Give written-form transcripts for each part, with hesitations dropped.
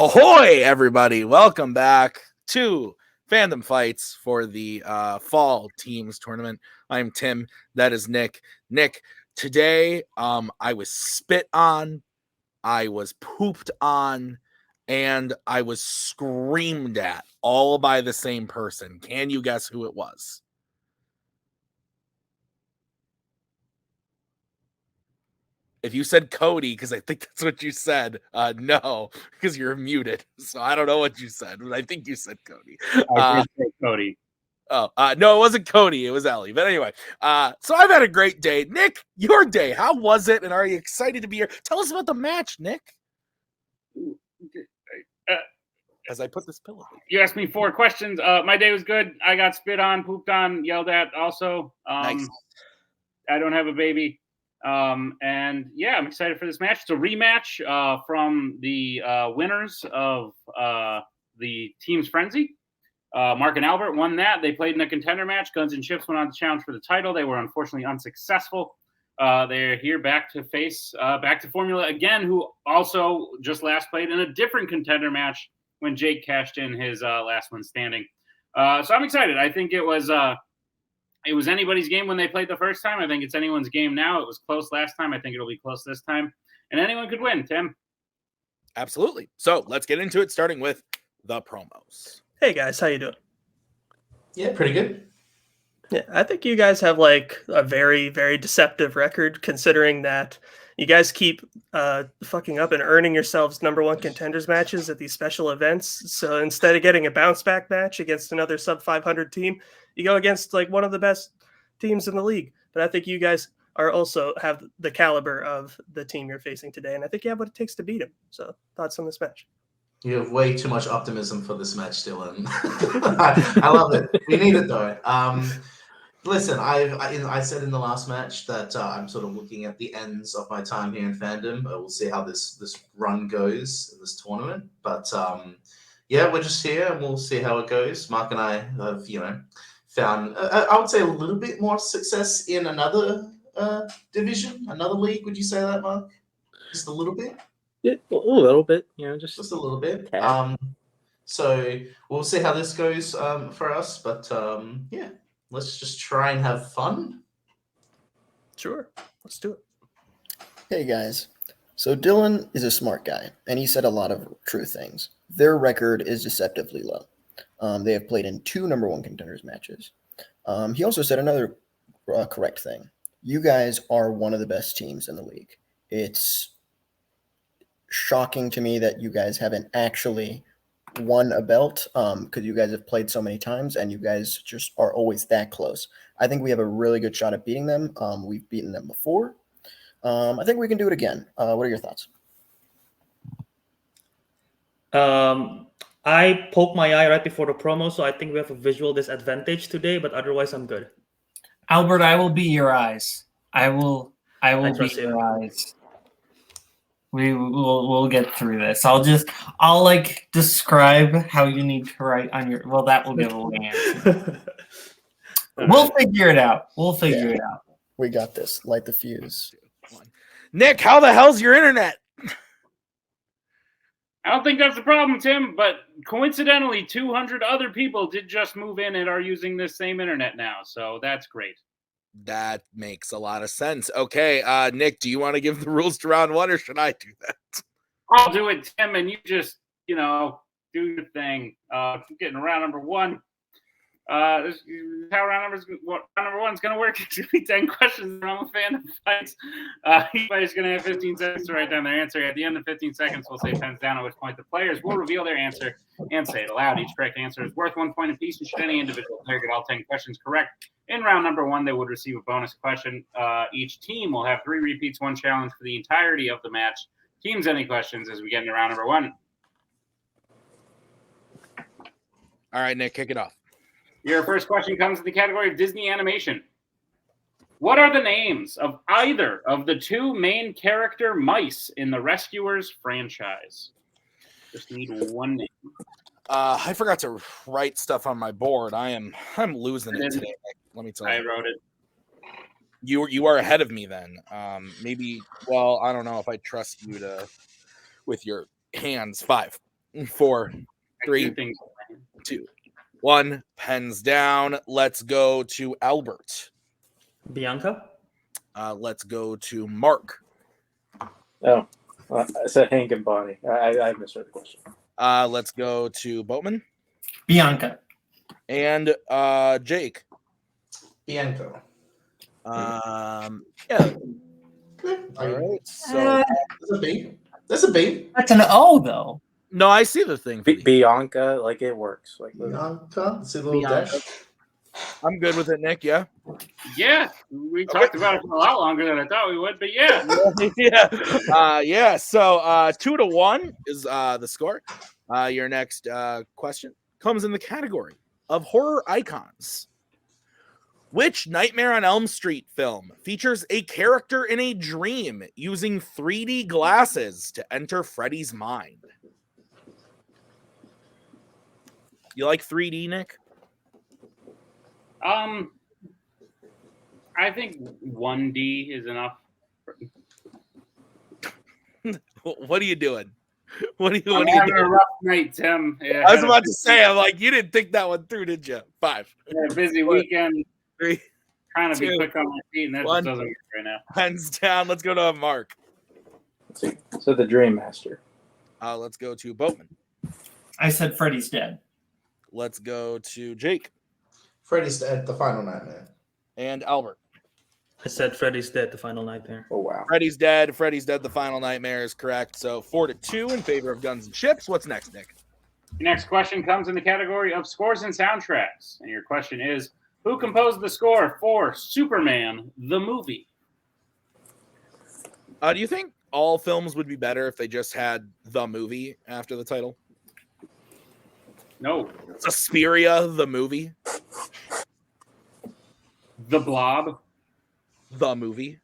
Ahoy, everybody. Welcome back to Fandom Fights for the Fall Teams Tournament. I'm Tim. That is Nick. Nick, today I was spit on, I was pooped on, and I was screamed at all by the same person. Can you guess who it was? If you said Cody, because I think that's what you said, no, because you're muted. So I don't know what you said, but I think you said Cody. I did say Cody. No, it wasn't Cody. It was Ellie. But anyway, so I've had a great day. Nick, your day, how was it? And are you excited to be here? Tell us about the match, Nick. As I put this pillow. You asked me 4 questions. My day was good. I got spit on, pooped on, yelled at also. Nice. I don't have a baby. And yeah, I'm excited for this match. It's a rematch from the winners of the Team's Frenzy. Mark and Albert won that. They played in a contender match. Guns and Chips went on to challenge for the title. They were unfortunately unsuccessful. They're here back to face back to Formula again, who also just last played in a different contender match when Jake cashed in his last one standing. So I'm excited. I think it was anybody's game when they played the first time. I think it's anyone's game now. It was close last time. I think it'll be close this time. And anyone could win, Tim. Absolutely. So let's get into it, starting with the promos. Hey guys, how you doing? Yeah, pretty good. Yeah, I think you guys have like a very, very deceptive record, considering that you guys keep fucking up and earning yourselves #1 contenders matches at these special events. So instead of getting a bounce back match against another sub 500 team, you go against like one of the best teams in the league. But I think you guys are also have the caliber of the team you're facing today, and I think you have what it takes to beat them. So thoughts on this match? You have way too much optimism for this match, Dylan. I love it. We need it though. Listen, I said in the last match that I'm sort of looking at the ends of my time here in Fandom. We'll see how this run goes in this tournament. But yeah, we're just here and we'll see how it goes. Mark and I have, found, I would say, a little bit more success in another division, another league. Would you say that, Mark? Just a little bit? Yeah, a little bit, just a little bit. Tad. So we'll see how this goes for us. But yeah, let's just try and have fun. Sure, let's do it. Hey guys, so Dylan is a smart guy, and he said a lot of true things. Their record is deceptively low. They have played in 2 #1 contenders matches. He also said another correct thing. You guys are one of the best teams in the league. It's shocking to me that you guys haven't actually won a belt because you guys have played so many times and you guys just are always that close. I think we have a really good shot at beating them. We've beaten them before. I think we can do it again. What are your thoughts? I poked my eye right before the promo, so I think we have a visual disadvantage today, but otherwise I'm good. Albert, I will be your eyes. I will be your eyes. We'll get through this. I'll like describe how you need to write on your. Well, that will give away answer. We'll figure it out. It out. We got this. Light the fuse. Nick, how the hell's your internet? I don't think that's the problem, Tim, but coincidentally, 200 other people did just move in and are using this same internet now, so that's great. That makes a lot of sense. Okay, Nick, do you want to give the rules to round 1, or should I do that? I'll do it, Tim, and you just, do your thing. Getting to round number 1. This is how round number 1 is going to work. It's going to be 10 questions from a fan of fights. Everybody's going to have 15 seconds to write down their answer. At the end of 15 seconds, we'll say pens down, at which point the players will reveal their answer and say it aloud. Each correct answer is worth 1 point apiece, and should any individual player get all 10 questions correct in round number 1, they would receive a bonus question. Each team will have 3 repeats, 1 challenge for the entirety of the match. Teams, any questions as we get into round number 1? All right, Nick, kick it off. Your first question comes in the category of Disney animation. What are the names of either of the 2 main character mice in the Rescuers franchise? Just need 1 name. I forgot to write stuff on my board. I'm losing it today. Let me tell you. I wrote it. You are ahead of me then. Maybe. Well, I don't know if I trust you with your hands. 5. 4, I 3, do think 2, 1. Pens down. Let's go to Albert. Bianca? Let's go to Mark. Oh, I said Hank and Bonnie. I misread the question. Let's go to Boatman. Bianca. And Jake. Bianco. Yeah. All right. So That's a B. That's a B. That's an O, though. no, I see the thing. For the- Bianca, like it works. Like Bianca. See the little Bianca. dash. I'm good with it, Nick. Yeah. yeah, we talked about it for a lot longer than I thought we would, but yeah. yeah. Yeah. So 2-1 is the score. Your next question comes in the category of horror icons. Which Nightmare on Elm Street film features a character in a dream using 3D glasses to enter Freddy's mind? You like 3D, Nick? I think 1D is enough. What are you doing? What are you I'm doing? having a rough night, Tim. Yeah, I was about to say, I'm like, you didn't think that one through, did you? 5, yeah, busy weekend. 3, Trying to be 2, quick on my feet, and that 1. just doesn't work right now. Hands down. Let's go to Mark. let's see. So the Dream Master. Let's go to Boatman. I said Freddy's dead. Let's go to Jake Freddy's Dead, the final nightmare. and Albert. I said Freddy's Dead, the final nightmare. Oh wow. Freddy's dead. Freddy's dead. The final nightmare is correct. So 4-2 in favor of Guns and Chips. What's next, Nick? Your next question comes in the category of scores and soundtracks. And your question is, who composed the score for Superman, the movie? Do you think all films would be better if they just had the movie after the title? No. Suspiria, the movie. The Blob, The movie.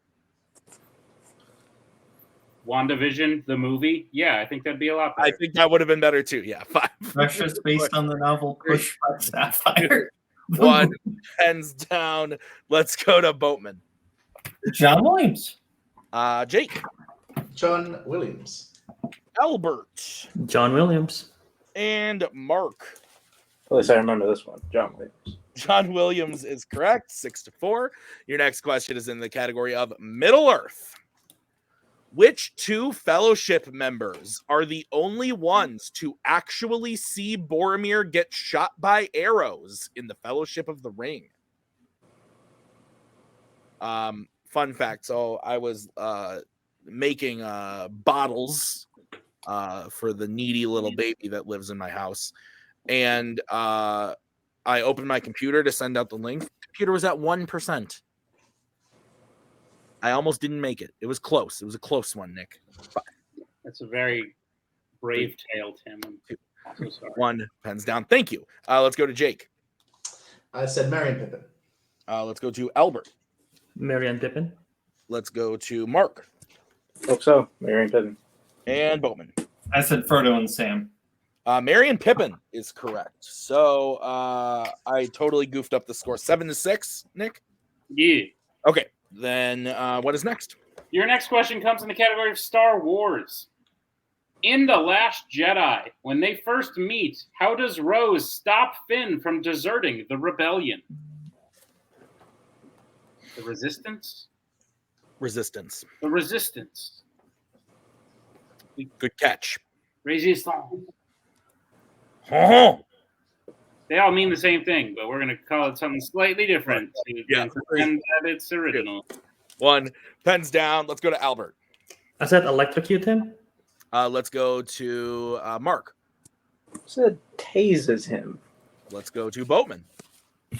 WandaVision, the movie. Yeah, I think that'd be a lot better. I think that would have been better too. Yeah, 5. Russia's based on the novel Push by Sapphire. 1. Hands down. Let's go to Boatman. John Williams. Jake. John Williams. Albert. John Williams. And Mark. At least I remember this one. John Williams. John Williams is correct. 6-4. Your next question is in the category of Middle Earth. Which 2 Fellowship members are the only ones to actually see Boromir get shot by arrows in the Fellowship of the Ring? Fun fact. So I was making bottles for the needy little baby that lives in my house. And I opened my computer to send out the link. Computer was at 1%. I almost didn't make it. It was close. It was a close one, Nick. 5. That's a very brave tale, Tim. I'm so sorry. 1. Pens down. Thank you. Let's go to Jake. I said Marion Pippin. Let's go to Albert. Marianne Pippin. Let's go to Mark Hope so. Marion Pippin. and Bowman. I said Frodo and Sam. Marion Pippin is correct. So I totally goofed up the score. 7-6, Nick? Yeah. Okay. Then what is next? Your next question comes in the category of Star Wars. In The Last Jedi, when they first meet, how does Rose stop Finn from deserting the rebellion? The Resistance? Resistance. The Resistance. Good catch. Resistance. Oh, They all mean the same thing, but we're going to call it something slightly different. Yeah. And that it's original. 1. Pens down. Let's go to Albert. I said electrocute him. Let's go to Mark. Said tases him. Let's go to Boatman.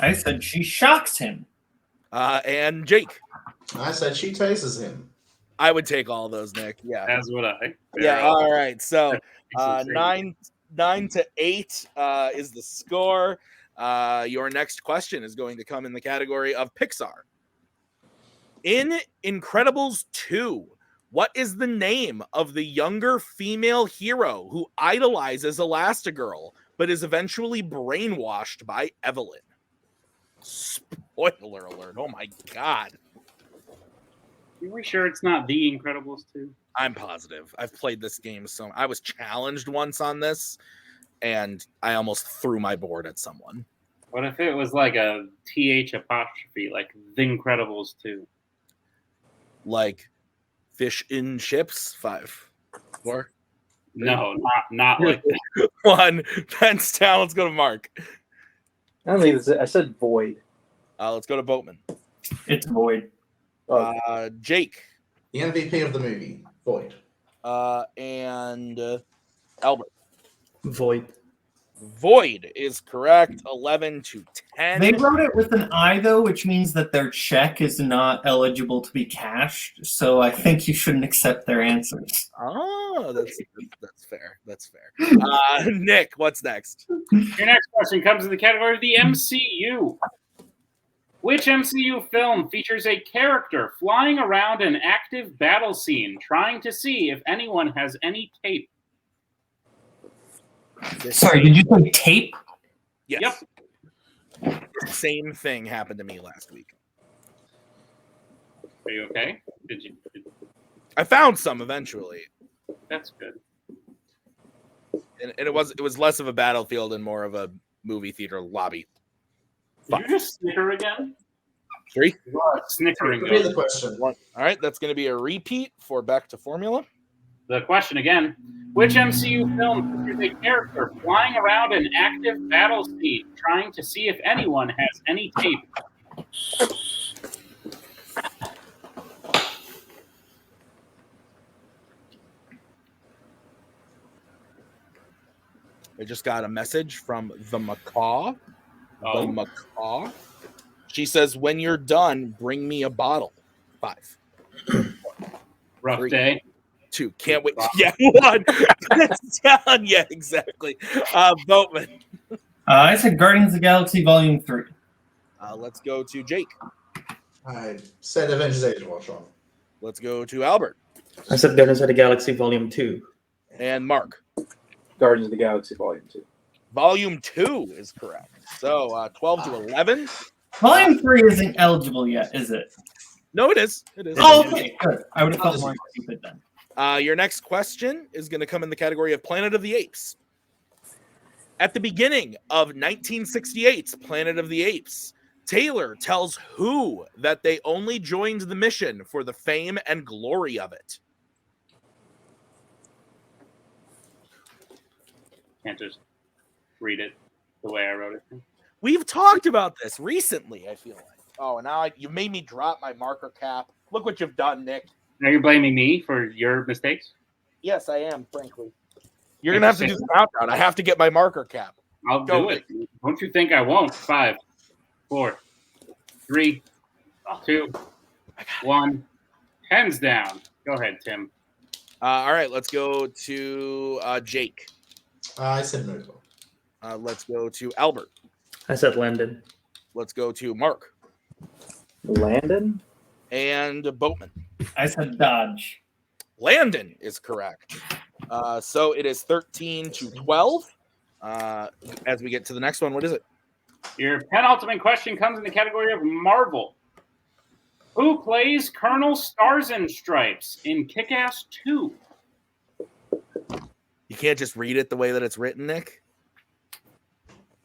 I said she shocks him. And Jake. I said she tases him. I would take all those, Nick. Yeah. That's what I. Yeah. All right. So That's 9-8 is the score. Your next question is going to come in the category of Pixar. In Incredibles 2, what is the name of the younger female hero who idolizes Elastigirl but is eventually brainwashed by Evelyn? Spoiler alert. Oh my God. Are we sure it's not The Incredibles 2? I'm positive. I've played this game, so I was challenged once on this, and I almost threw my board at someone. What if it was like a TH apostrophe, like The Incredibles 2? Like fish in chips. 5, 4, No, not like that. 1. Pens down. Let's go to Mark. I don't think I said void. Let's go to Boatman. It's void. Jake. The MVP of the movie, Void. And Albert. Void. Void is correct. 11-10. They wrote it with an I, though, which means that their check is not eligible to be cashed. So I think you shouldn't accept their answers. Oh, that's fair. That's fair. Nick, what's next? Your next question comes in the category of the MCU. Which MCU film features a character flying around an active battle scene, trying to see if anyone has any tape? Sorry, did you say tape? Yes. Yep. Same thing happened to me last week. Are you okay? I found some eventually. That's good. And it was less of a battlefield and more of a movie theater lobby. Did you just snicker again? 3. Snickering. Repeat the question. 1. All right, that's going to be a repeat for Back to Formula. The question again. Which MCU film features a character flying around an active battle scene, trying to see if anyone has any tape? I just got a message from the Macaw. Oh. The Macaw. She says, when you're done, bring me a bottle. 5. Rough 3, day. 2. Can't wait. Yeah, 1. It's down. Yeah, exactly. Boatman. I said Guardians of the Galaxy Volume 3. Let's go to Jake. I said Avengers Age of Ultron. Let's go to Albert. I said Guardians of the Galaxy Volume 2. And Mark. Guardians of the Galaxy Volume 2. Volume 2 is correct. So 12 to 11. Volume 3 isn't eligible yet, is it? No, it is. It is. Oh, okay, good. I would have felt more stupid then. Your next question is going to come in the category of Planet of the Apes. At the beginning of 1968's Planet of the Apes, Taylor tells who that they only joined the mission for the fame and glory of it. Can't just read it the way I wrote it. We've talked about this recently, I feel like. Oh, and now you made me drop my marker cap. Look what you've done, Nick. Now you're blaming me for your mistakes? Yes, I am, frankly. You're going to have to do the countdown. I have to get my marker cap. I'll do it. Don't you think I won't? 5, 4, 3, 2, 1. Hands down. Go ahead, Tim. All right, let's go to Jake. I said Miracle. Let's go to Albert. I said Landon. Let's go to Mark. Landon? And Boatman. I said Dodge. Landon is correct. So it is 13 to 12. As we get to the next one, what is it? Your penultimate question comes in the category of Marvel. Who plays Colonel Stars and Stripes in Kick-Ass 2? You can't just read it the way that it's written, Nick.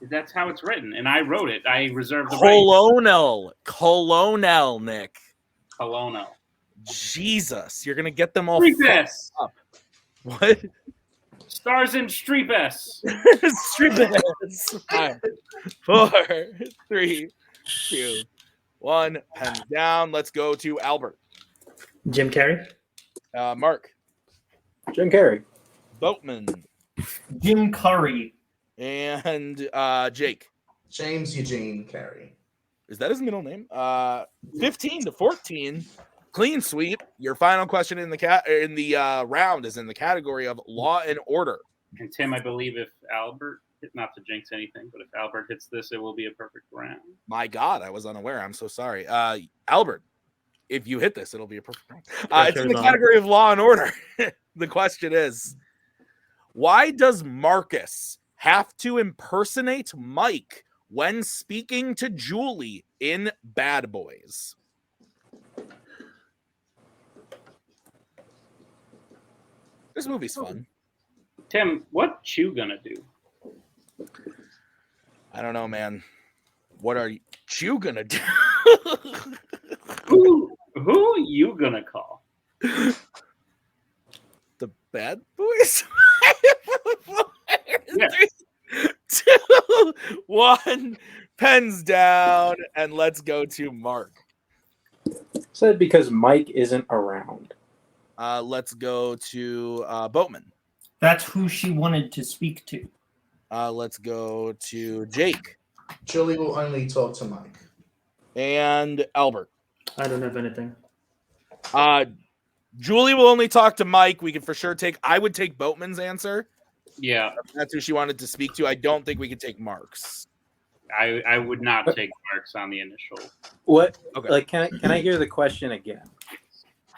That's how it's written, and I wrote it. I reserved the right. Colonel, Nick. Colonel. Jesus, you're gonna get them all Streepes. up. What? Stars and Streepes. Streepes. 5, 4, 3, 2, 1. Pens down. Let's go to Albert. Jim Carrey. Mark. Jim Carrey. Boatman. Jim Curry. And Jake. James Eugene Carey. Is that his middle name? 15 to 14. Clean sweep. Your final question in the round is in the category of Law and Order. And Tim, I believe if Albert, not to jinx anything, but if Albert hits this, it will be a perfect round. My God, I was unaware. I'm so sorry. Albert, if you hit this, it'll be a perfect round. It's in the category of Law and Order. The question is, why does Marcus have to impersonate Mike when speaking to Julie in Bad Boys? This movie's fun. Tim, what you gonna do? I don't know, man. What are you gonna do? Who you gonna call? The bad boys? Yeah. 3, 2, 1. Pens down, and let's go to Mark. Said because Mike isn't around. Let's go to Boatman. That's who she wanted to speak to. Let's go to Jake. Julie will only talk to Mike. And Albert. I don't have anything. Julie will only talk to Mike. We can for sure I would take Boatman's answer. Yeah, That's who she wanted to speak to. I don't think we could take Mark's. I would not take marks on the initial. What? Okay. Like, can I hear the question again?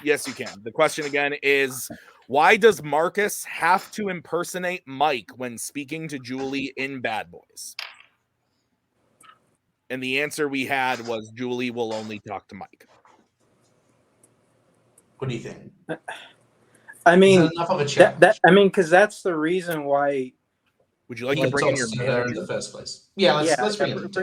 Yes, you can. The question again is, why does Marcus have to impersonate Mike when speaking to Julie in Bad Boys? And the answer we had was Julie will only talk to Mike. What do you think? I mean, Is that enough of a challenge? Because that's the reason why. Would you like He to bring in talks your to her in the first place. Yeah, let's bring it.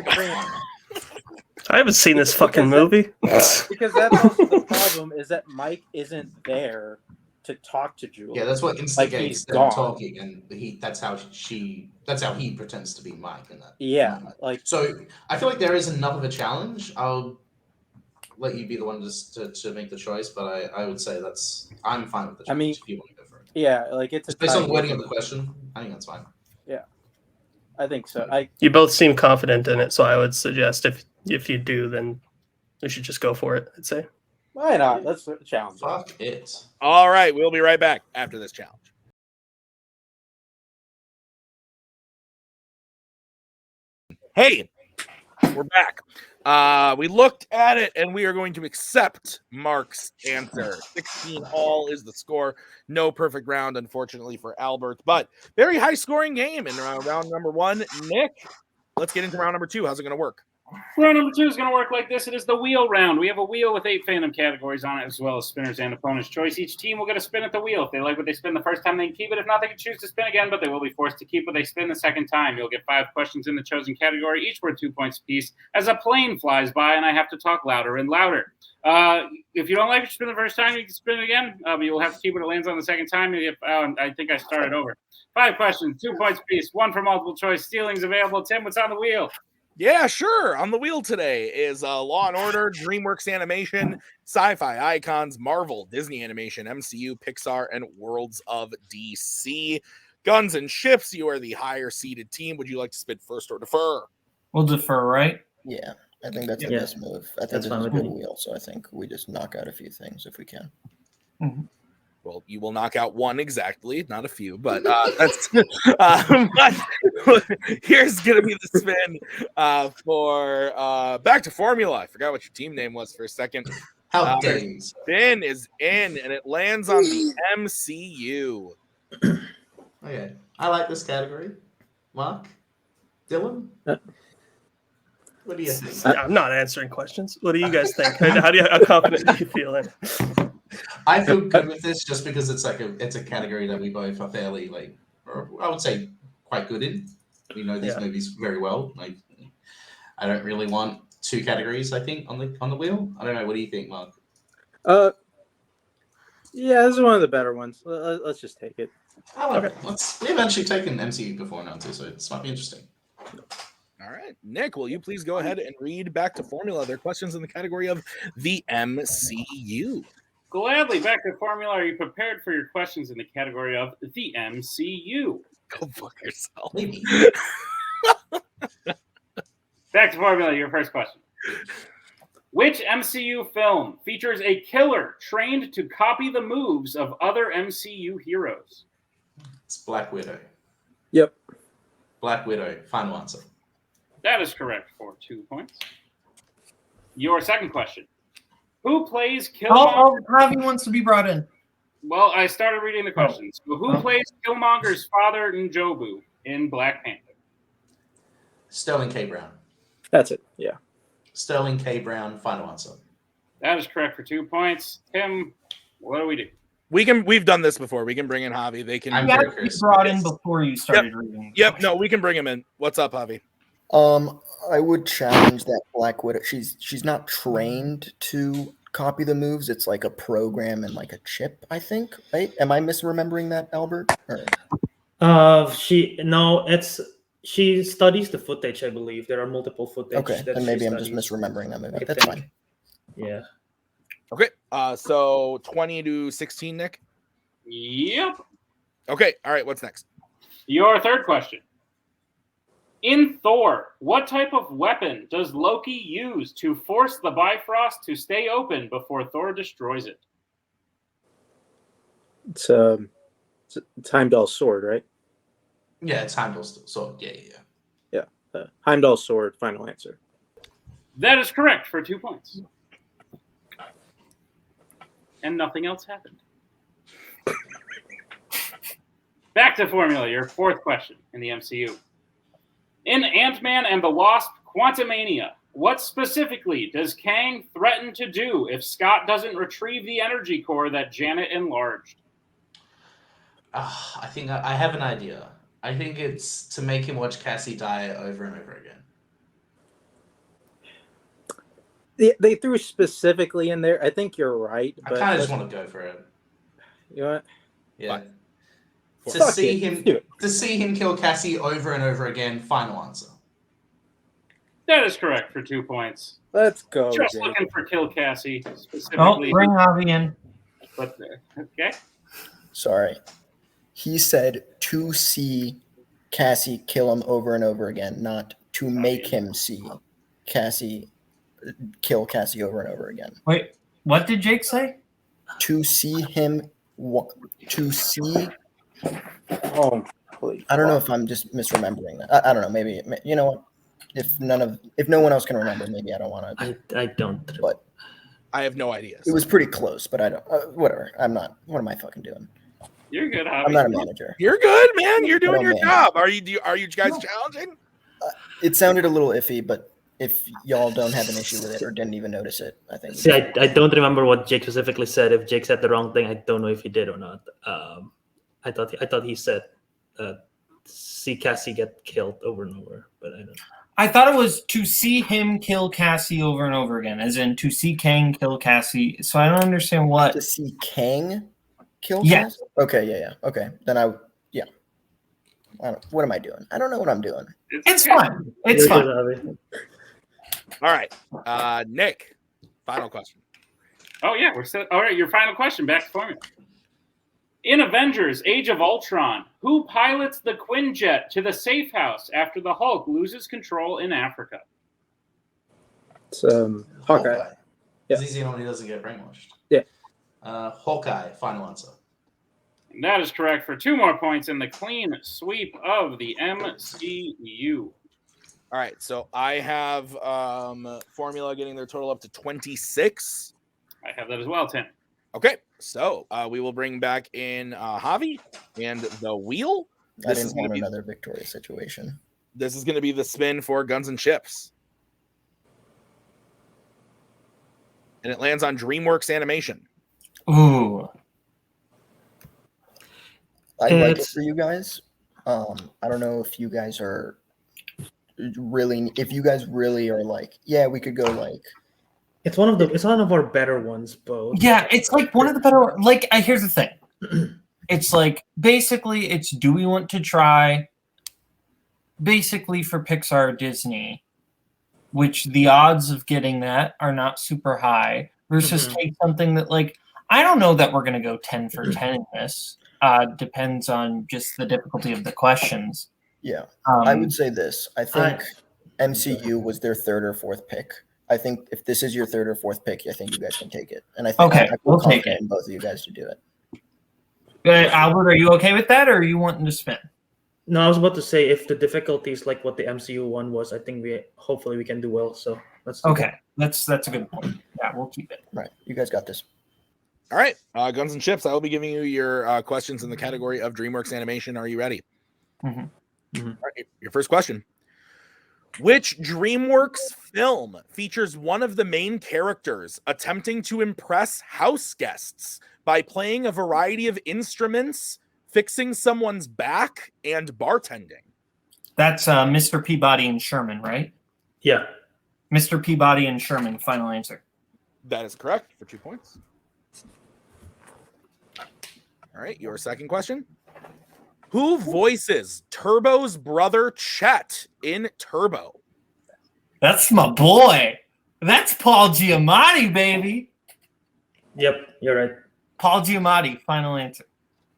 I haven't seen this fucking movie. Because that's also the problem is that Mike isn't there to talk to Julie. Yeah, that's what instigates he's them gone. talking, and that's how he pretends to be Mike in that. Yeah, moment. like So I feel like there is enough of a challenge. I'll let you be the one to make the choice, but I would say I'm fine with the challenge. I mean, if you want to go for it. yeah, like it's Based on the wording of the question, I think that's fine. I think so. You both seem confident in it, so I would suggest if you do, then we should just go for it. I'd say. Why not? Let's challenge. Fuck it. All right, we'll be right back after this challenge. Hey, we're back. We looked at it, and we are going to accept Mark's answer. 16 all is the score. No perfect round, unfortunately, for Albert, but very high-scoring game in round number 1. Nick, let's get into round number 2. How's it going to work? Round number 2 is going to work like this. It is the wheel round. We have a wheel with 8 fandom categories on it, as well as spinners and opponent's choice. Each team will get a spin at the wheel. If they like what they spin the first time, they can keep it. If not, they can choose to spin again, but they will be forced to keep what they spin the second time. You'll get 5 questions in the chosen category, each worth 2 points apiece, as a plane flies by and I have to talk louder and louder. If you don't like what you spin the first time, you can spin it again, but you'll have to keep what it lands on the second time. You get, I think I started over. 5 questions, 2 points apiece, 1 for multiple choice. Stealing's available. Tim, what's on the wheel? Yeah, sure. On the wheel today is Law & Order, DreamWorks Animation, Sci-Fi Icons, Marvel, Disney Animation, MCU, Pixar, and Worlds of DC. Guns and Ships, you are the higher-seeded team. Would you like to spin first or defer? We'll defer, right? Yeah, I think that's the Yeah. best move. I think That's this fine is a with good me. wheel, so I think we just knock out a few things if we can. Well, you will knock out 1 exactly, not a few, but that's but here's gonna be the spin for back to formula. I forgot what your team name was for a second. How dare you? Spin is in, and it lands on the MCU. Okay, I like this category. Mark, Dylan, what do you think? I'm not answering questions. What do you guys think? How confident do you feel in? I feel good with this just because it's a category that we both are fairly or I would say quite good in. We know these movies very well. Like, I don't really want 2 categories. I think on the wheel. I don't know. What do you think, Mark? Yeah, this is one of the better ones. Let's just take it. I like it. We've actually taken MCU before now too, so this might be interesting. All right, Nick, will you please go ahead and read back to formula their questions in the category of the MCU? Gladly. Back to formula. Are you prepared for your questions in the category of the MCU? Go fuck yourself. Maybe. Back to formula. Your first question. Which MCU film features a killer trained to copy the moves of other MCU heroes? It's Black Widow. Yep. Black Widow. Final answer. That is correct for 2 points. Your second question. Who plays Killmonger? Javi wants to be brought in. Well, I started reading the questions. So who plays Killmonger's father, Njobu, in Black Panther? Sterling K. Brown. That's it. Yeah. Sterling K. Brown. Final answer. That is correct for 2 points. Tim, what do we do? We've done this before. We can bring in Javi. They can. I'm Yeah, very you curious. brought in before you started reading. Yep. No, we can bring him in. What's up, Javi? I would challenge that Black Widow. She's not trained to copy the moves. It's like a program and like a chip, I think. Right? Am I misremembering that, Albert? Or... She studies the footage, I believe. There are multiple footage. Okay, that then she maybe I'm just studies. misremembering that movie. I That's think. fine. Yeah. Okay. So 20 to 16, Nick. Yep. Okay. All right. What's next? Your third question. In Thor, what type of weapon does Loki use to force the Bifrost to stay open before Thor destroys it? It's a Heimdall's sword, right? Yeah, it's Heimdall's sword. Yeah. Heimdall's sword. Final answer. That is correct for 2 points. And nothing else happened. Back to formula, your fourth question in the MCU. In Ant-Man and the Wasp: Quantumania, what specifically does Kang threaten to do if Scott doesn't retrieve the energy core that Janet enlarged? I think I have an idea. I think it's to make him watch Cassie die over and over again. They threw specifically in there. I think you're right. I But kind of just want to go for it. You know what? Yeah. To Fuck see it, him let's do it. to see him kill Cassie over and over again. Final answer. That is correct for 2 points. Let's go. Just Jake. looking for Kill Cassie Oh, specifically. bring Javi in. But okay. Sorry. He said to see Cassie kill him over and over again, not to make him see Cassie kill Cassie over and over again. Wait, what did Jake say? To see him, to see. Oh, please. I don't know if I'm just misremembering that. I don't know. Maybe you know what? If no one else can remember, maybe I don't want to. I don't. But I have no idea. it was pretty close. But I don't. Whatever. I'm not. What am I fucking doing? You're good, Javi. I'm not a manager. You're good, man. You're doing your man. job. Are you guys challenging? It sounded a little iffy, but if y'all don't have an issue with it or didn't even notice it, I think. See, I don't remember what Jake specifically said. If Jake said the wrong thing, I don't know if he did or not. I thought he said see Cassie get killed over and over, but I don't know. I thought it was to see him kill Cassie over and over again, as in to see Kang kill Cassie. So I don't understand what. To see Kang kill Yes. Cassie? Okay, yeah. Okay, then what am I doing? I don't know what I'm doing. It's fun. It's You're fun. good, Javi. All right. Nick, final question. Oh yeah, we're still all right. Your final question. Back to formula. In Avengers: Age of Ultron, who pilots the Quinjet to the safe house after the Hulk loses control in Africa? It's Hawkeye. Yeah. Because he's the only one who doesn't get brainwashed. Yeah. Hawkeye. Final answer. And that is correct for 2 more points in the clean sweep of the MCU. All right. So I have formula getting their total up to 26. I have that as well, Tim. Okay. So we will bring back in Javi and the wheel. I didn't want another Victoria situation. This is going to be the spin for Guns and Chips. And it lands on DreamWorks Animation. Ooh. I like it for you guys. I don't know if you guys are really, are like, yeah, we could go like. It's one of our better ones, both. Yeah, it's like one of the better. Like, here's the thing. It's like basically, it's do we want to try? Basically, for Pixar or Disney, which the odds of getting that are not super high. Versus take something that like I don't know that we're gonna go 10 for 10 in this. Depends on just the difficulty of the questions. Yeah, I would say this. I think MCU was their third or fourth pick. I think if this is your third or fourth pick, I think you guys can take it. And I think I we'll take it. In both of you guys to do it. Albert, are you okay with that, or are you wanting to spin? No, I was about to say if the difficulty is like what the MCU one was, I think hopefully we can do well. So let's do okay. That's a good point. Yeah, we'll keep it. Right, you guys got this. All right, Guns and Chips. I will be giving you your questions in the category of DreamWorks Animation. Are you ready? Mm-hmm. All right, your first question. Which DreamWorks film features one of the main characters attempting to impress house guests by playing a variety of instruments, fixing someone's back, and bartending? That's Mr. Peabody and Sherman, right? Yeah. Mr. Peabody and Sherman, final answer. That is correct for 2 points. All right, your second question. Who voices Turbo's brother Chet in Turbo? That's my boy. That's Paul Giamatti, baby. Yep, you're right. Paul Giamatti, final answer.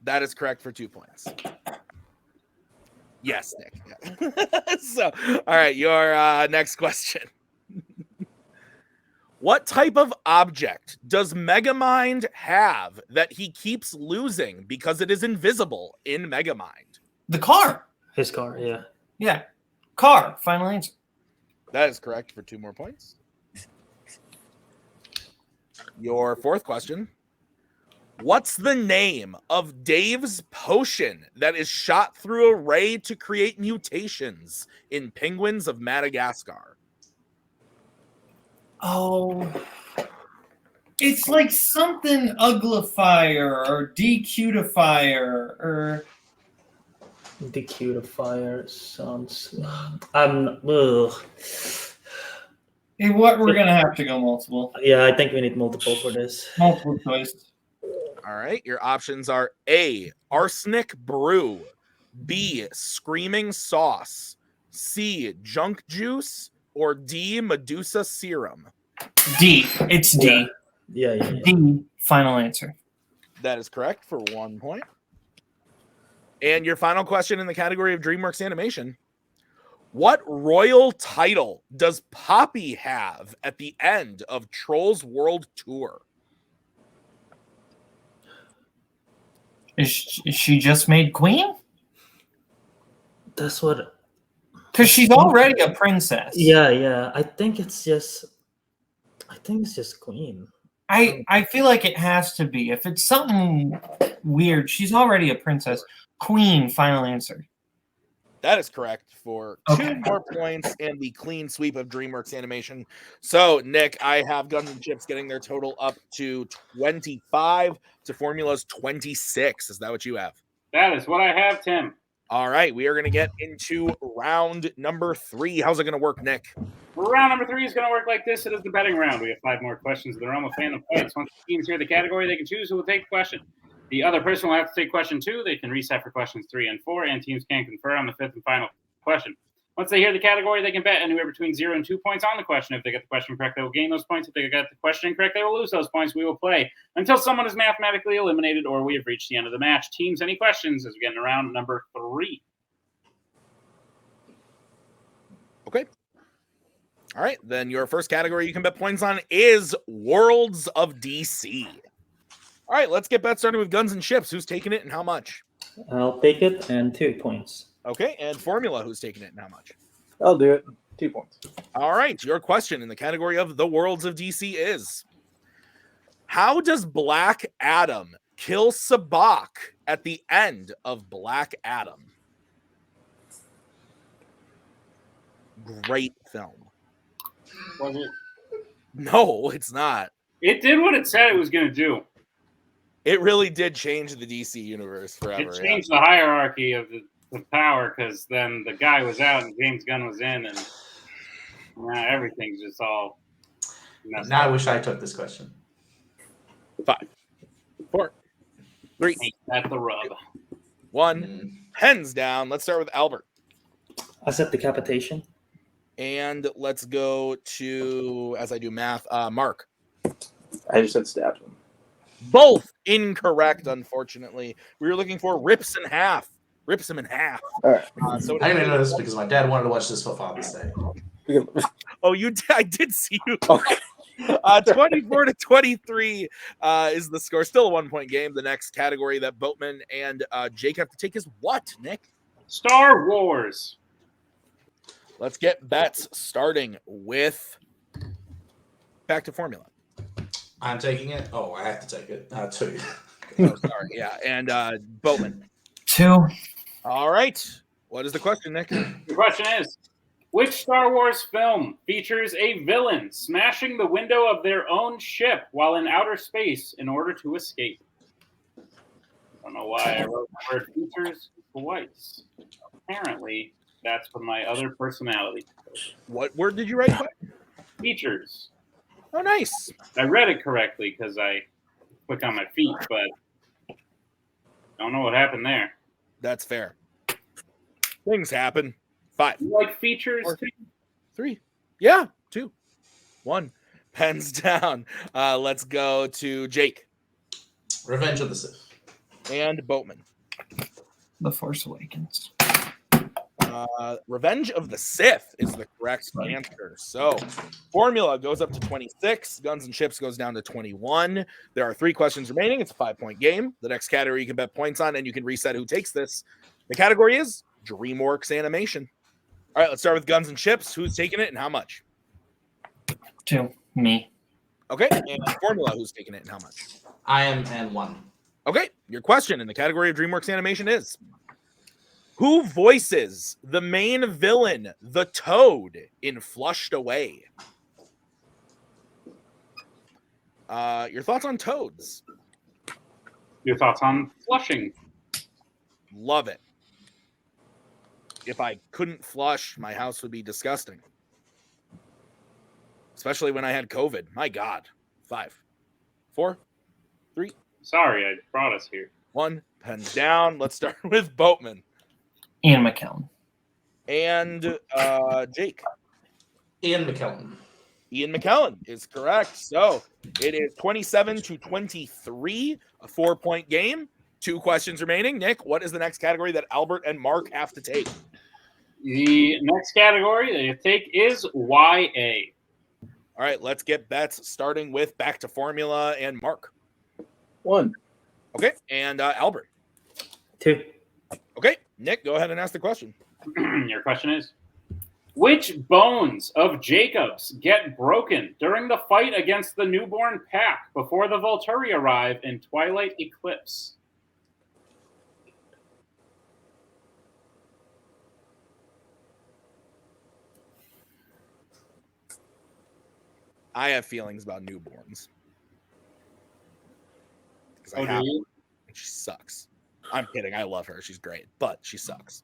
That is correct for 2 points. Yes, Nick. Yeah. So, all right, your next question. What type of object does Megamind have that he keeps losing because it is invisible in Megamind? The car. His car, yeah. Yeah. Car, final answer. That is correct for 2 more points. Your fourth question. What's the name of Dave's potion that is shot through a ray to create mutations in penguins of Madagascar? Oh, it's like something uglifier or decutifier or Decutifier sounds. Ugh. Hey, what we're gonna have to go multiple. Yeah, I think we need multiple for this. Multiple choice. All right, your options are A, arsenic brew, B, screaming sauce, C, junk juice, or D, Medusa serum. D. It's D. Yeah. D. Final answer. That is correct for 1 point. And your final question in the category of DreamWorks Animation. What royal title does Poppy have at the end of Trolls World Tour? Is she just made queen? That's what. Because she's already a princess. Yeah. I think it's just queen. I feel like it has to be. If it's something weird, she's already a princess. Queen, final answer. That is correct for 2 more points and the clean sweep of DreamWorks Animation. So, Nick, I have Guns and Chips getting their total up to 25 to Formula's 26. Is that what you have? That is what I have, Tim. All right, we are going to get into round number 3. How's it going to work, Nick? Round number 3 is going to work like this. It is the betting round. We have 5 more questions in the realm of Fandom Fights. Once the teams hear the category, they can choose who will take the question. The other person will have to take question 2. They can reset for questions 3 and 4, and teams can confer on the 5th and final question. Once they hear the category, they can bet anywhere between 0 and 2 points on the question. If they get the question correct, they will gain those points. If they get the question incorrect, they will lose those points. We will play until someone is mathematically eliminated or we have reached the end of the match. Teams, any questions as we get into round number 3? Okay. All right, then your first category you can bet points on is Worlds of DC. All right, let's get bets started with Guns and Chips. Who's taking it and how much? I'll take it and 2 points. Okay, and Formula, who's taking it and how much? I'll do it. 2 points. All right, your question in the category of the Worlds of DC is, how does Black Adam kill Sabak at the end of Black Adam? Great film. Was it? No, it's not. It did what it said it was going to do. It really did change the DC universe forever. It changed the hierarchy of the power because then the guy was out and James Gunn was in, and now everything's just all messed Now up. I wish I took this question. 5, 4, 3, At the rub. 1. Hands down. Let's start with Albert. I said decapitation. And let's go to, as I do math, Mark. I just said stabbed him. Both incorrect, unfortunately. We were looking for rips in half. Rips him in half. All right. So I didn't even know this because my dad wanted to watch this for Father's Day. Oh, you did? I did see you. Okay. 24 to 23 is the score. Still a 1-point game. The next category that Boatman and Jake have to take is what, Nick? Star Wars. Let's get bets starting with back to Formula. I'm taking it. Oh, I have to take it. 2. Oh, sorry. Yeah. And Boatman. 2. All right. What is the question, Nick? The question is, Which Star Wars film features a villain smashing the window of their own ship while in outer space in order to escape? I don't know why I wrote the word features twice. Apparently, that's for my other personality. What word did you write? Features. Oh, nice. I read it correctly because I clicked on my feet, but don't know what happened there. That's fair. Things happen. 5. You like features 4, too? 3. Yeah, 2, 1. Pens down. Let's go to Jake. Revenge of the Sith. And Boatman. The Force Awakens. Revenge of the Sith is the correct answer. So formula goes up to 26. Guns and Chips goes down to 21. There are 3 questions remaining. It's a 5-point game. The next category you can bet points on, and you can reset who takes this. The category is DreamWorks Animation. All right, let's start with Guns and Chips. Who's taking it and how much? 2. Me. Okay, and formula, who's taking it and how much? I am and 1. Okay, your question in the category of DreamWorks Animation is: who voices the main villain, the Toad, in Flushed Away? Your thoughts on Toads? Your thoughts on flushing? Love it. If I couldn't flush, my house would be disgusting. Especially when I had COVID. My God. 5, 4, 3. Sorry, I brought us here. 1. Pens down. Let's start with Boatman. Ian McKellen. And Jake. Ian McKellen. Ian McKellen is correct. So it is 27-23, a 4-point game. 2 questions remaining. Nick, what is the next category that Albert and Mark have to take? The next category that you take is YA. All right, let's get bets, starting with back to formula and Mark. 1. Okay, and Albert. 2. Okay, Nick, go ahead and ask the question. Your question is: which bones of Jacob's get broken during the fight against the newborn pack before the Volturi arrive in Twilight Eclipse? I have feelings about newborns. Oh, do you? She sucks. I'm kidding. I love her. She's great, but she sucks.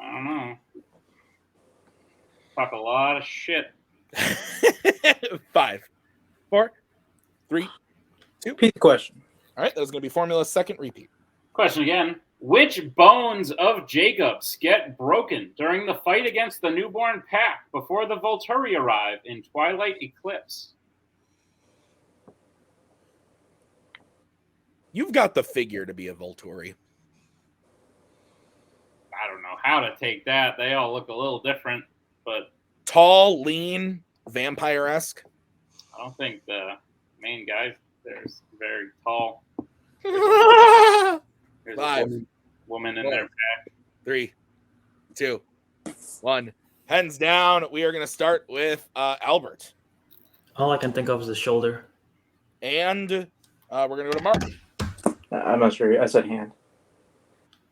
I don't know. Talk a lot of shit. 5, 4, 3, 2. Repeat the question. All right, that was going to be formula's second repeat. Question again. Which bones of Jacob's get broken during the fight against the newborn pack before the Volturi arrive in Twilight Eclipse? You've got the figure to be a Volturi. I don't know how to take that. They all look a little different, but Tall, lean, vampire-esque. I don't think the main guy there's very tall. There's 5, a woman in their pack. 3, 2, 1. Hands down. We are going to start with Albert. All I can think of is the shoulder. And we're going to go to Mark. I'm not sure. I said hand.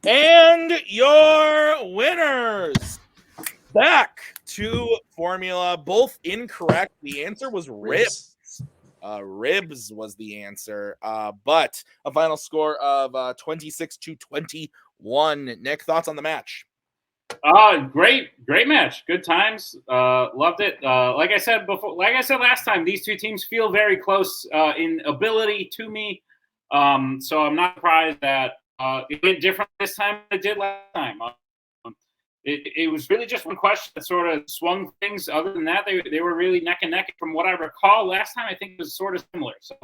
And your winners. Back to formula. Both incorrect. The answer was ribs. Ribs was the answer. But a final score of 26-21. Nick, thoughts on the match? Great match. Good times. Loved it. Like I said last time, these two teams feel very close in ability to me. So I'm not surprised that it went different this time than it did last time. It was really just one question that sort of swung things. Other than that, they were really neck and neck. From what I recall last time, I think it was sort of similar. So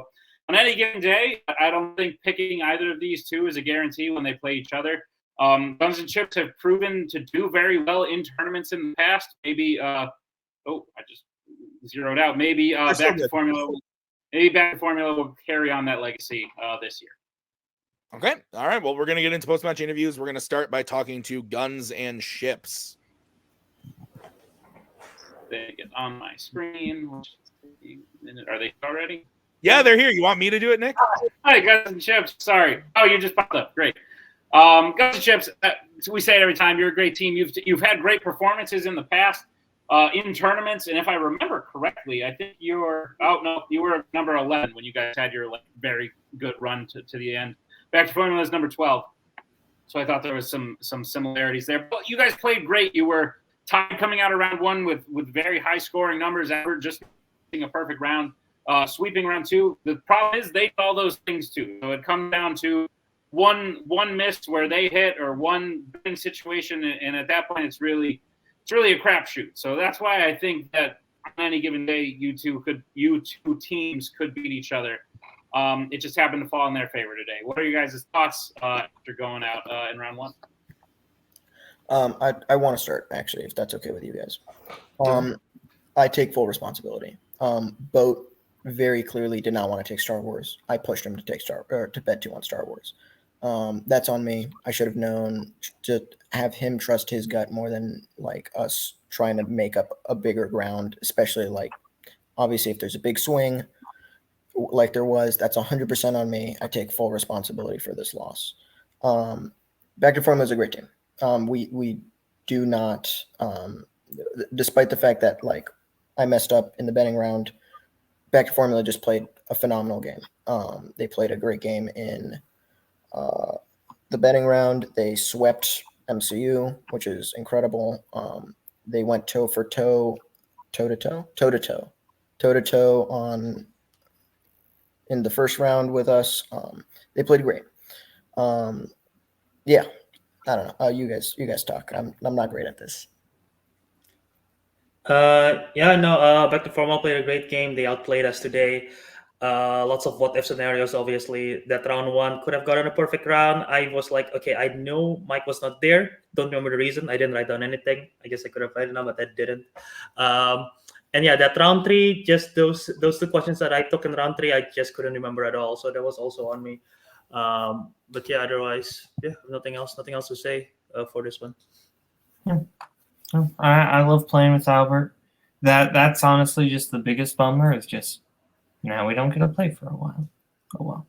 on any given day, I don't think picking either of these two is a guarantee when they play each other. Guns and Chips have proven to do very well in tournaments in the past. Maybe, I just zeroed out. Maybe back to formula. Maybe back to formula will carry on that legacy this year. Okay. All right. Well, we're going to get into post-match interviews. We're going to start by talking to Guns and Chips. They get on my screen. Are they already? Yeah, they're here. You want me to do it, Nick? Hi, Guns and Chips. Sorry. Oh, you just popped up. Great. Guys, Chips, we say it every time. You're a great team. You've had great performances in the past in tournaments, and if I remember correctly, I think you were number 11 when you guys had your very good run to the end. Back to Formula is number 12. So I thought there was some similarities there. But you guys played great. You were tied coming out of round 1 with very high scoring numbers. Ever just a perfect round, sweeping round 2. The problem is they did all those things too. So it comes down to one miss where they hit or one betting situation, and at that point it's really a crapshoot. So that's why I think that on any given day you two teams could beat each other. It just happened to fall in their favor today. What are you guys' thoughts after going out in round 1? I want to start, actually, if that's okay with you guys. I take full responsibility. Boat very clearly did not want to take Star Wars. I pushed him to take to bet 2 on Star Wars. That's on me. I should have known to have him trust his gut more than us trying to make up a bigger ground, especially obviously if there's a big swing like there was, that's 100% on me. I take full responsibility for this loss. Back to Formula is a great team. We do not, despite the fact that I messed up in the betting round, Back to Formula just played a phenomenal game. They played a great game in the betting round. They swept MCU, which is incredible. They went toe to toe in the first round with us. They played great. Yeah, I don't know. You guys talk. I'm not great at this. Back to Formal played a great game. They outplayed us today. Lots of what if scenarios. Obviously, that round 1 could have gotten a perfect round. I was like, okay, I know Mike was not there. Don't remember the reason. I didn't write down anything. I guess I could have written down, but I didn't. And yeah, that round 3, just those 2 questions that I took in round 3, I just couldn't remember at all. So that was also on me. But yeah, otherwise, nothing else to say for this one. Yeah. I love playing with Albert. That's honestly just the biggest bummer. Is just now we don't get to play for a while. Oh well.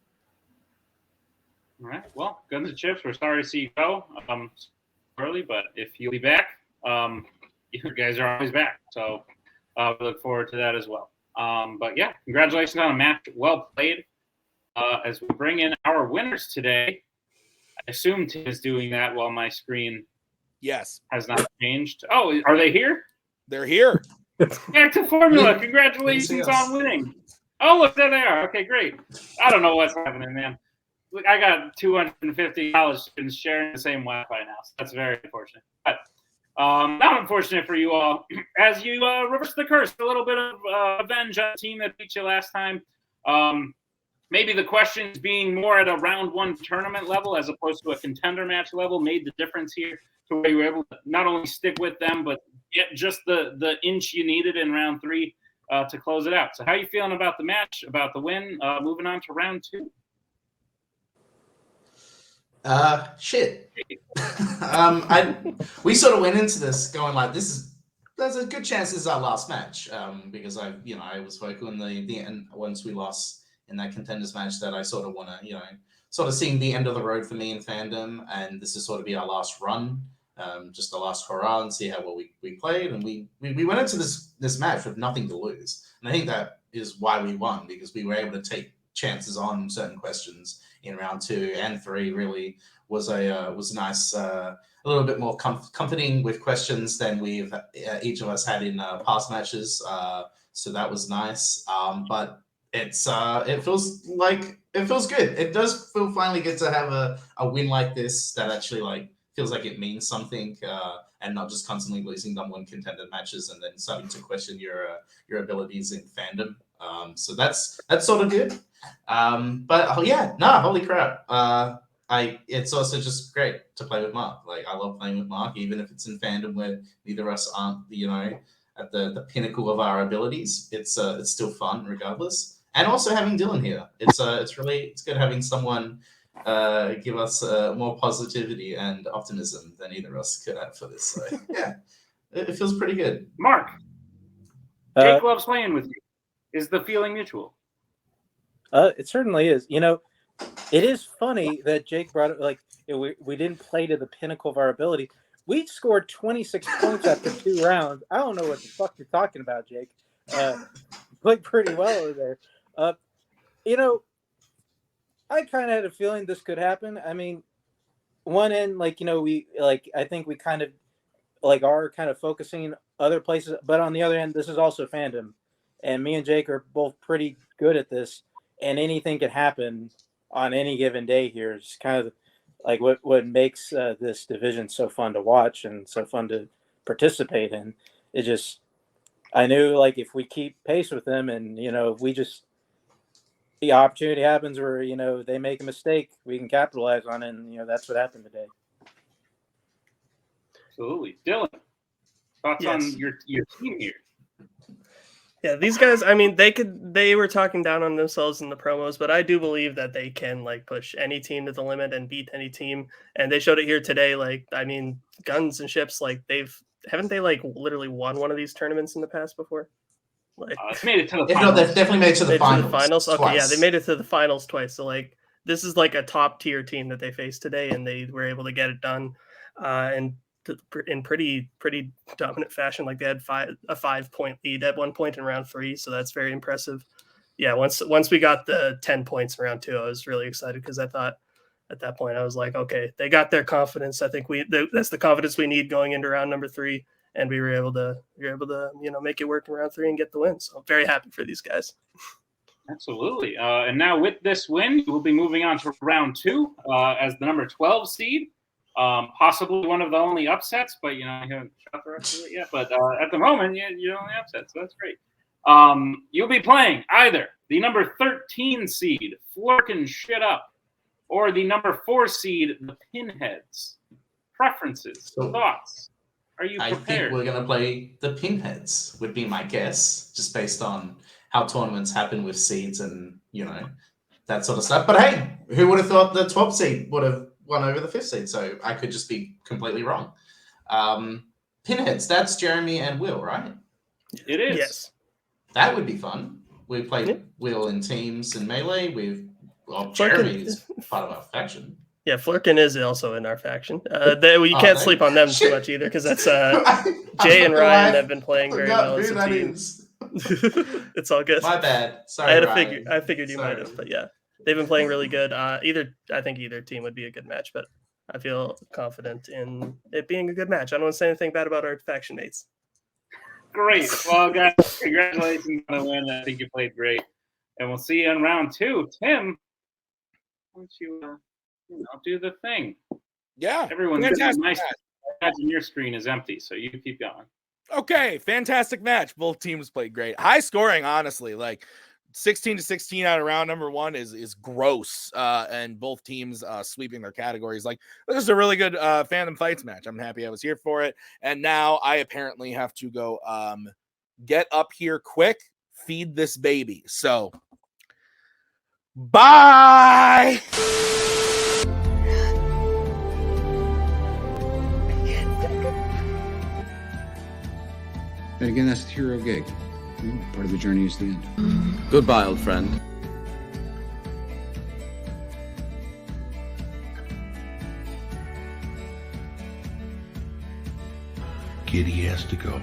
All right. Well, Guns and Chips, we're sorry to see you go early, but if you'll be back, you guys are always back. So we look forward to that as well. But yeah, congratulations on a match well played. As we bring in our winners today, I assume Tim is doing that while my screen has not changed. Oh, are they here? They're here. Back to Formula. Congratulations on winning. Oh, look, there they are. Okay, great. I don't know what's happening, man. Look, I got 250 college students sharing the same Wi-Fi now, so that's very unfortunate. But not unfortunate for you all. As you reverse the curse, a little bit of revenge on the team that beat you last time. Maybe the questions being more at a round 1 tournament level as opposed to a contender match level made the difference here to where you were able to not only stick with them, but get just the inch you needed in round 3 to close it out. So how are you feeling about the match, about the win, moving on to round 2? Shit. We sort of went into this going there's a good chance this is our last match. Because I was vocal in the end once we lost in that contenders match that I sort of want to, sort of seeing the end of the road for me in Fandom, and this is sort of be our last run, just the last hurrah and see how well we played, and we went into this match with nothing to lose, and I think that is why we won, because we were able to take chances on certain questions in round 2 and 3. Really was nice, a little bit more comforting with questions than we've each of us had in past matches, so that was nice, but it feels good. It does feel finally good to have a win like this that actually feels like it means something, and not just constantly losing number 1 contender matches and then starting to question your abilities in Fandom. So that's sort of good. But holy crap. It's also just great to play with Mark. I love playing with Mark, even if it's in Fandom where neither of us aren't at the pinnacle of our abilities. It's still fun regardless. And also having Dylan here, it's good having someone give us more positivity and optimism than either of us could have for this. So yeah, it feels pretty good. Mark, Jake loves playing with you. Is the feeling mutual? It certainly is. It is funny that Jake brought it. we didn't play to the pinnacle of our ability. We scored 26 points after 2 rounds. I don't know what the fuck you're talking about, Jake. Played pretty well over there. I kind of had a feeling this could happen. I mean, one end, I think we kind of are kind of focusing other places, but on the other end, this is also Fandom, and me and Jake are both pretty good at this, and anything can happen on any given day here. It's kind of like what makes this division so fun to watch and so fun to participate in. I knew if we keep pace with them, and if we just the opportunity happens where they make a mistake, we can capitalize on it, and that's what happened today. Absolutely. Dylan, thoughts on your team here? Yeah, these guys, I mean, they were talking down on themselves in the promos, but I do believe that they can push any team to the limit and beat any team. And they showed it here today. Guns and Ships, haven't they literally won one of these tournaments in the past before? It's made it to the If finals. not, they've definitely made it to the finals. Okay, twice. yeah, they made it to the finals twice. So this is a top tier team that they faced today, and they were able to get it done, and in pretty dominant fashion. They had a 5-point lead at one point in round 3, so that's very impressive. Yeah, once we got the 10 points in round 2, I was really excited because I thought at that point I was like, okay, they got their confidence. I think that's the confidence we need going into round number 3. And we were able to make it work in round 3 and get the win. So I'm very happy for these guys. Absolutely. And now with this win, we'll be moving on to round 2 as the number 12 seed. Possibly one of the only upsets, but I haven't shot the rest of it yet. But at the moment, you're only upset, so that's great. You'll be playing either the number 13 seed, Florkin Shit Up, or the number 4 seed, the Pinheads. Preferences, thoughts. Are you prepared? I think we're going to play the Pinheads, would be my guess, just based on how tournaments happen with seeds and, that sort of stuff. But hey, who would have thought the 12th seed would have won over the 5th seed? So I could just be completely wrong. Pinheads, that's Jeremy and Will, right? It is. Yes. That would be fun. We played Will in teams and Melee. Jeremy is part of our faction. Yeah, Flurkin is also in our faction. You can't sleep on them too much either, because that's Jay and Ryan have been playing very well as a team. It's all good. My bad. Sorry, I figured you might have, but yeah, they've been playing really good. I think either team would be a good match, but I feel confident in it being a good match. I don't want to say anything bad about our faction mates. Great. Well, guys, congratulations on the win. I think you played great, and we'll see you in round 2. Tim, why don't you? Do the thing. Yeah. Everyone's nice. Imagine your screen is empty, so you keep going. Okay, fantastic match. Both teams played great. High scoring, honestly. 16-16 out of round number 1 is gross. And both teams sweeping their categories. This is a really good Fandom Fights match. I'm happy I was here for it. And now I apparently have to go get up here quick, feed this baby. So bye. And again, that's the hero gig. Part of the journey is the end. Goodbye, old friend. Kitty has to go.